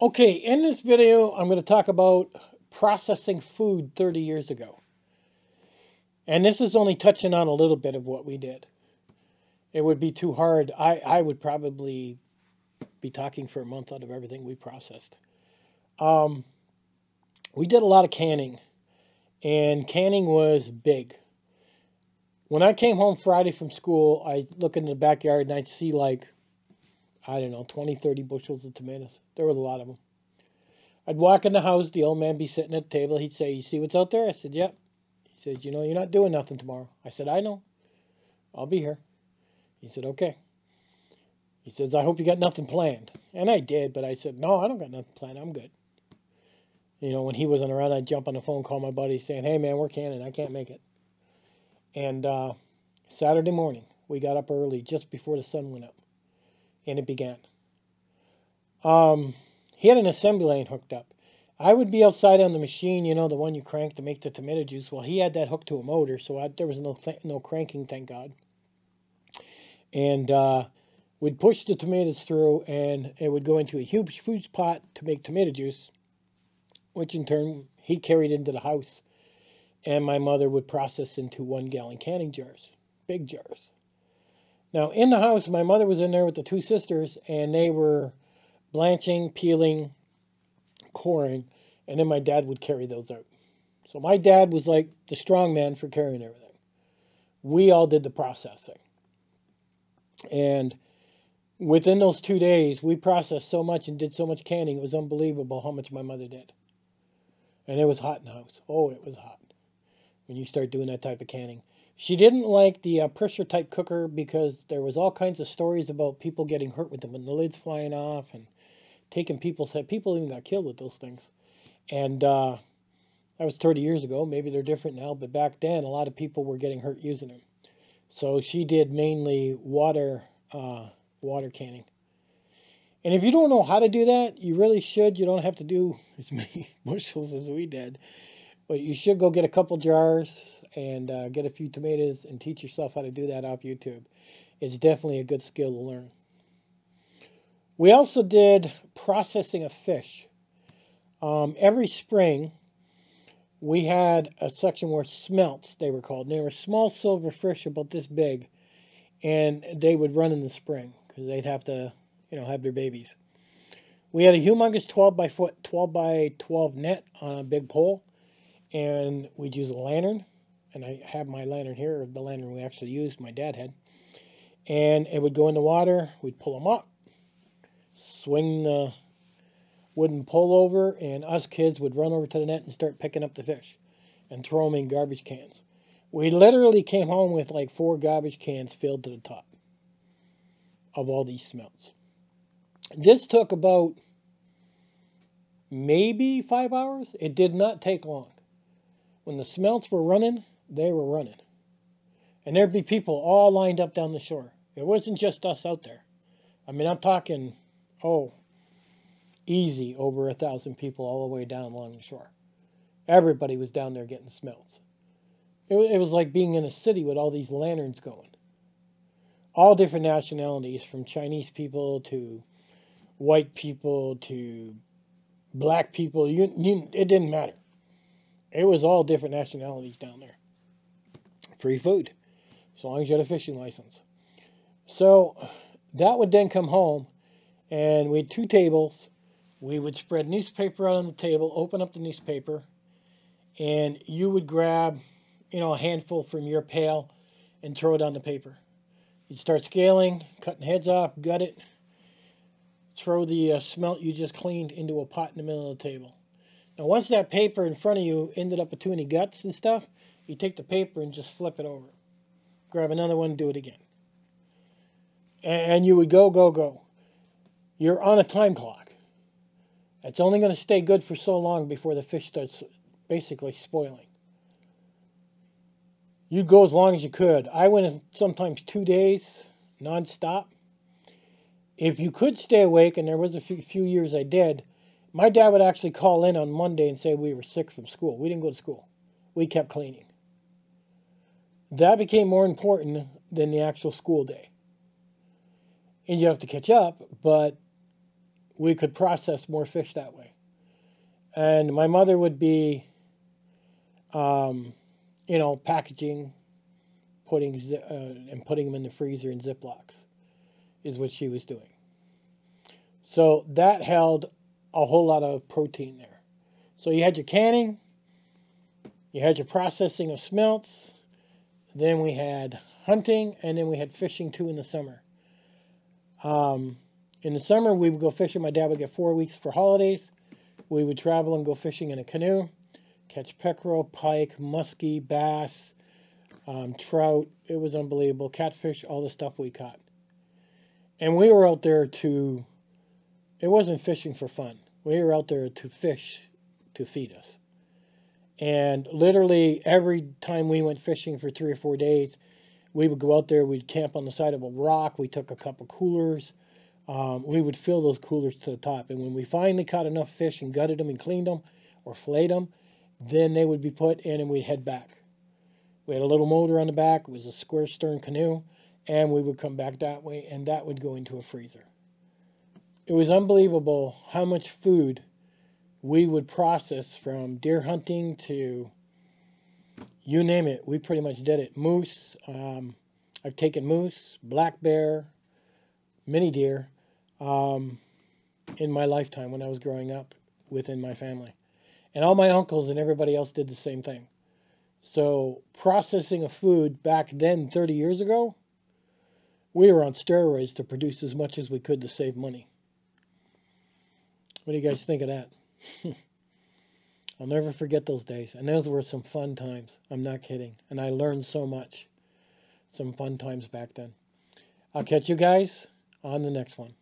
Okay, in this video, I'm going to talk about processing food 30 years ago. And this is only touching on a little bit of what we did. It would be too hard. I would probably be talking for a month out of everything we processed. Um, we did a lot of canning, and canning was big. When I came home Friday from school, I look in the backyard and I'd see like, I don't know, 20, 30 bushels of tomatoes. There was a lot of them. I'd walk in the house, the old man be sitting at the table. He'd say, "You see what's out there?" I said, "Yep." He said, "You know, you're not doing nothing tomorrow." I said, "I know. I'll be here." He said, "Okay." He says, "I hope you got nothing planned." And I did, but I said, "No, I don't got nothing planned. I'm good." You know, when he wasn't around, I'd jump on the phone, call my buddy saying, "Hey, man, we're canning. I can't make it." And Saturday morning, we got up early just before the sun went up, and it began. He had an assembly line hooked up. I would be outside on the machine, you know, the one you crank to make the tomato juice. Well, he had that hooked to a motor, so there was no cranking, thank God. And we'd push the tomatoes through, and it would go into a huge pot to make tomato juice, which in turn he carried into the house. And my mother would process into 1 gallon canning jars, big jars. Now, in the house, my mother was in there with the two sisters, and they were blanching, peeling, coring, and then my dad would carry those out. So my dad was like the strong man for carrying everything. We all did the processing. And within those 2 days, we processed so much and did so much canning, it was unbelievable how much my mother did. And it was hot in the house. Oh, it was hot when you start doing that type of canning. She didn't like the pressure type cooker because there was all kinds of stories about people getting hurt with them and the lids flying off and taking people's head. People even got killed with those things. And that was 30 years ago. Maybe they're different now, but back then a lot of people were getting hurt using them. So she did mainly water canning. And if you don't know how to do that, you really should. You don't have to do as many bushels as we did. But you should go get a couple jars and get a few tomatoes and teach yourself how to do that off YouTube. It's definitely a good skill to learn. We also did processing of fish. Every spring, we had a section where smelts, they were called. And they were small silver fish about this big, and they would run in the spring because they'd have to, have their babies. We had a humongous 12 by 12 net on a big pole, and we'd use a lantern. And I have my lantern here, the lantern we actually used, my dad had. And it would go in the water, we'd pull them up, swing the wooden pole over, and us kids would run over to the net and start picking up the fish and throw them in garbage cans. We literally came home with like 4 garbage cans filled to the top of all these smelts. This took about maybe 5 hours. It did not take long. When the smelts were running, they were running. And there'd be people all lined up down the shore. It wasn't just us out there. I mean, I'm talking, easy over 1,000 people all the way down along the shore. Everybody was down there getting smelts. It was like being in a city with all these lanterns going. All different nationalities, from Chinese people to white people to black people. It didn't matter. It was all different nationalities down there. Free food, as long as you had a fishing license. So that would then come home, and we had 2 tables. We would spread newspaper out on the table, open up the newspaper, and you would grab, a handful from your pail and throw it on the paper. You'd start scaling, cutting heads off, gut it, throw the smelt you just cleaned into a pot in the middle of the table. Now, once that paper in front of you ended up with too many guts and stuff, you take the paper and just flip it over. Grab another one, do it again. And you would go. You're on a time clock. It's only going to stay good for so long before the fish starts basically spoiling. You go as long as you could. I went sometimes 2 days nonstop. If you could stay awake, and there was a few years I did, my dad would actually call in on Monday and say we were sick from school. We didn't go to school. We kept cleaning. That became more important than the actual school day. And you have to catch up, but we could process more fish that way. And my mother would be, packaging, and putting them in the freezer in Ziplocs is what she was doing. So that held a whole lot of protein there. So you had your canning, you had your processing of smelts, then we had hunting, and then we had fishing too in the summer. In the summer, we would go fishing. My dad would get 4 weeks for holidays. We would travel and go fishing in a canoe, catch pickerel, pike, muskie, bass, trout. It was unbelievable. Catfish, all the stuff we caught. And we were out there it wasn't fishing for fun. We were out there to fish to feed us. And literally every time we went fishing for 3 or 4 days, we would go out there, we'd camp on the side of a rock, we took a couple coolers, we would fill those coolers to the top. And when we finally caught enough fish and gutted them and cleaned them or filleted them, then they would be put in and we'd head back. We had a little motor on the back, it was a square stern canoe, and we would come back that way, and that would go into a freezer. It was unbelievable how much food we would process, from deer hunting to you name it. We pretty much did it. Moose, I've taken moose, black bear, many deer in my lifetime when I was growing up within my family. And all my uncles and everybody else did the same thing. So processing of food back then, 30 years ago, we were on steroids to produce as much as we could to save money. What do you guys think of that? I'll never forget those days. And those were some fun times. I'm not kidding. And I learned so much. Some fun times back then. I'll catch you guys on the next one.